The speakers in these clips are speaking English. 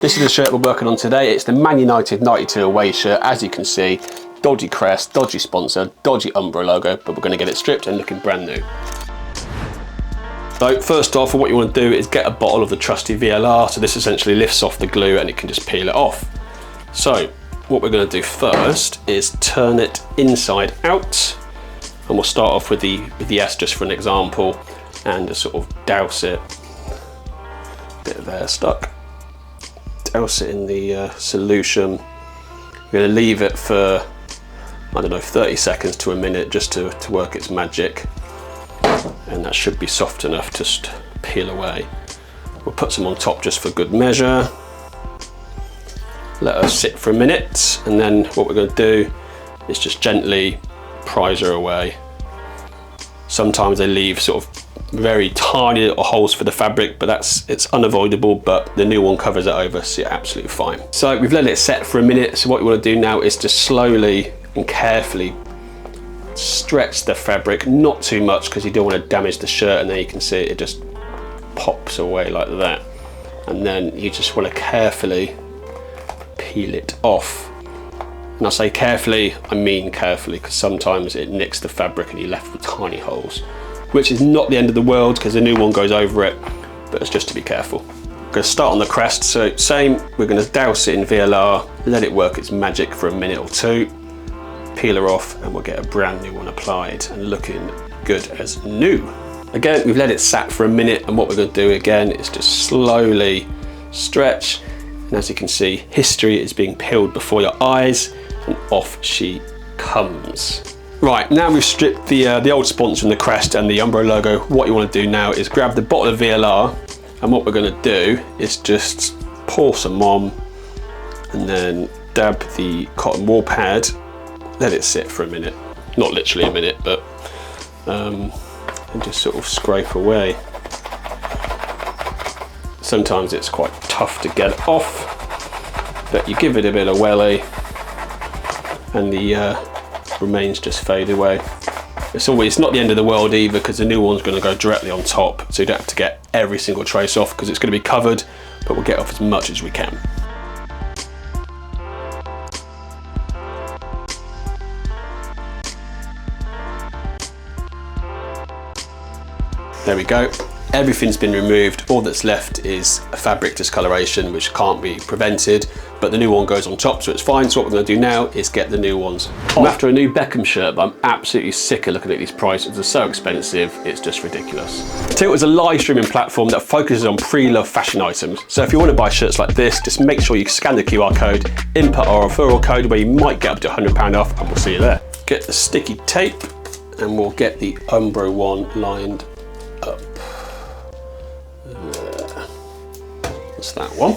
This is the shirt we're working on today. It's the Man United 92 away shirt. As you can see, dodgy crest, dodgy sponsor, dodgy Umbro logo, but we're going to get it stripped and looking brand new. So first off, what you want to do is get a bottle of the trusty VLR. So this essentially lifts off the glue and it can just peel it off. So what we're going to do first is turn it inside out, and we'll start off with the S just for an example, and just sort of douse it. Bit of air stuck. Douse it in the solution. We're going to leave it for, I don't know, 30 seconds to a minute just to work its magic, and that should be soft enough to just peel away. We'll put some on top just for good measure. Let her sit for a minute, and then what we're going to do is just gently prise her away. Sometimes they leave sort of very tiny little holes for the fabric, but it's unavoidable, but the new one covers it over, so you're absolutely fine. So we've let it set for a minute, so what we want to do now is just slowly and carefully stretch the fabric, not too much because you don't want to damage the shirt, and then you can see it just pops away like that, and then you just want to carefully peel it off. And I say carefully, I mean carefully, because sometimes it nicks the fabric and you're left with tiny holes, which is not the end of the world because the new one goes over it, but it's just to be careful. I'm going to start on the crest, so same, we're going to douse it in VLR, let it work its magic for a minute or two, peel her off, and we'll get a brand new one applied and looking good as new. Again, we've let it sat for a minute, and what we're going to do again is just slowly stretch, and as you can see, history is being peeled before your eyes, and off she comes. Right, now we've stripped the old sponsor and the crest and the Umbro logo, what you want to do now is grab the bottle of VLR, and what we're going to do is just pour some on, and then dab the cotton wool pad, let it sit for a minute, not literally a minute, but and just sort of scrape away. Sometimes it's quite tough to get off, but you give it a bit of welly and the remains just fade away. It's not the end of the world either, because the new one's going to go directly on top, so you don't have to get every single trace off because it's going to be covered, but we'll get off as much as we can. There we go. Everything's been removed. All that's left is a fabric discoloration, which can't be prevented, but the new one goes on top, so it's fine. So what we're going to do now is get the new ones. I'm after a new Beckham shirt, but I'm absolutely sick of looking at these prices. They're so expensive, it's just ridiculous. Tilt is a live streaming platform that focuses on pre-loved fashion items. So if you want to buy shirts like this, just make sure you scan the QR code, input our referral code where you might get up to £100 off, and we'll see you there. Get the sticky tape, and we'll get the Umbro one lined up. That's that one.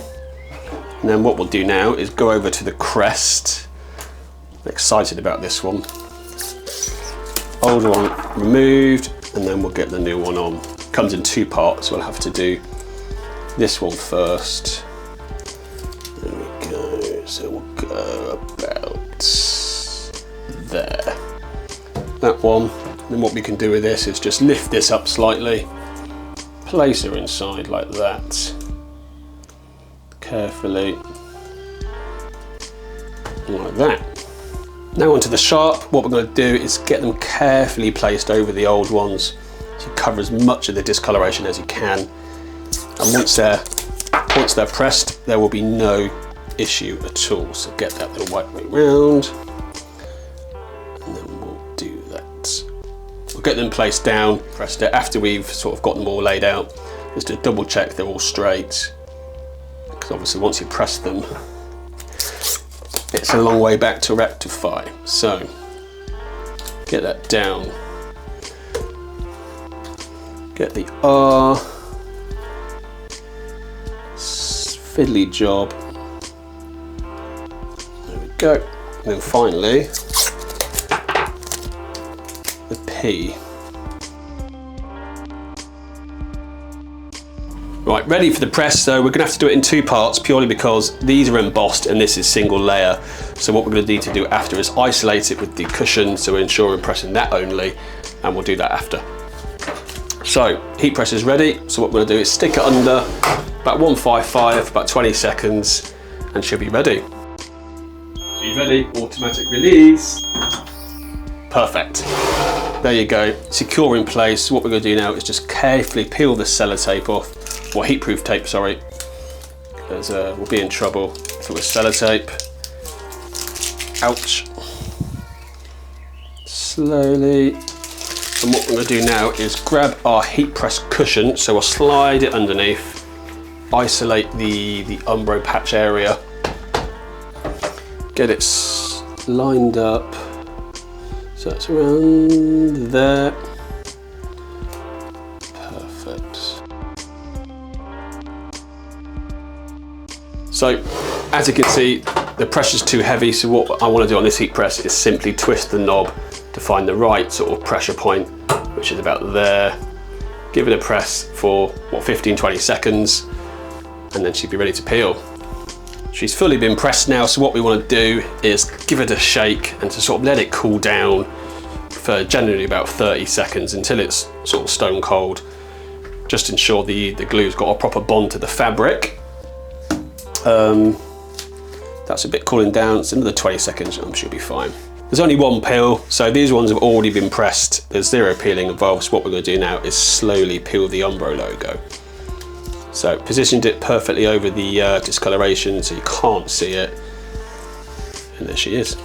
And then what we'll do now is go over to the crest. I'm excited about this one. Old one removed, and then we'll get the new one on. Comes in two parts, so we'll have to do this one first. There we go. So we'll go about there. That one. And then what we can do with this is just lift this up slightly, place her inside like that. Carefully, like that. Now onto the sharp. What we're going to do is get them carefully placed over the old ones, so you cover as much of the discoloration as you can. And once they're pressed, there will be no issue at all. So get that the right way round, and then we'll do that. We'll get them placed down, pressed it. After we've sort of got them all laid out, just to double check they're all straight. Because obviously once you press them, it's a long way back to rectify. So get that down, get the R, fiddly job, there we go, and then finally the P. Right, ready for the press. So we're gonna have to do it in two parts, purely because these are embossed and this is single layer. So what we're gonna need to do after is isolate it with the cushion, so we're ensuring pressing that only, and we'll do that after. So heat press is ready. So what we're going to do is stick it under about 155 for about 20 seconds and she'll be ready. She's ready, automatic release. Perfect. There you go, secure in place. What we're going to do now is just carefully peel the sellotape off, or heat-proof tape, sorry, because we'll be in trouble if it was sellotape. Ouch. Slowly. And what we're going to do now is grab our heat press cushion, so we'll slide it underneath, isolate the umbro patch area, get it lined up, so it's around there. Perfect. So as you can see, the pressure's too heavy, so what I want to do on this heat press is simply twist the knob to find the right sort of pressure point, which is about there. Give it a press for, what, 15-20 seconds, and then she'll be ready to peel. She's fully been pressed now, so what we want to do is give it a shake and to sort of let it cool down for generally about 30 seconds until it's sort of stone cold. Just ensure the glue's got a proper bond to the fabric. That's a bit cooling down, it's another 20 seconds, I'm sure it'll be fine. There's only one peel, so these ones have already been pressed. There's zero peeling involved, so what we're going to do now is slowly peel the Umbro logo. So positioned it perfectly over the discoloration so you can't see it. And there she is.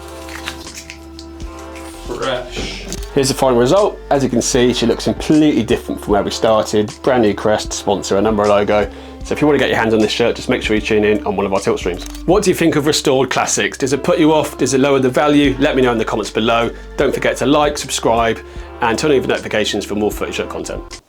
Fresh. Here's the final result. As you can see, she looks completely different from where we started. Brand new crest, sponsor, and Umbro logo. So if you want to get your hands on this shirt, just make sure you tune in on one of our tilt streams. What do you think of restored classics? Does it put you off? Does it lower the value? Let me know in the comments below. Don't forget to like, subscribe, and turn on your notifications for more footy shirt content.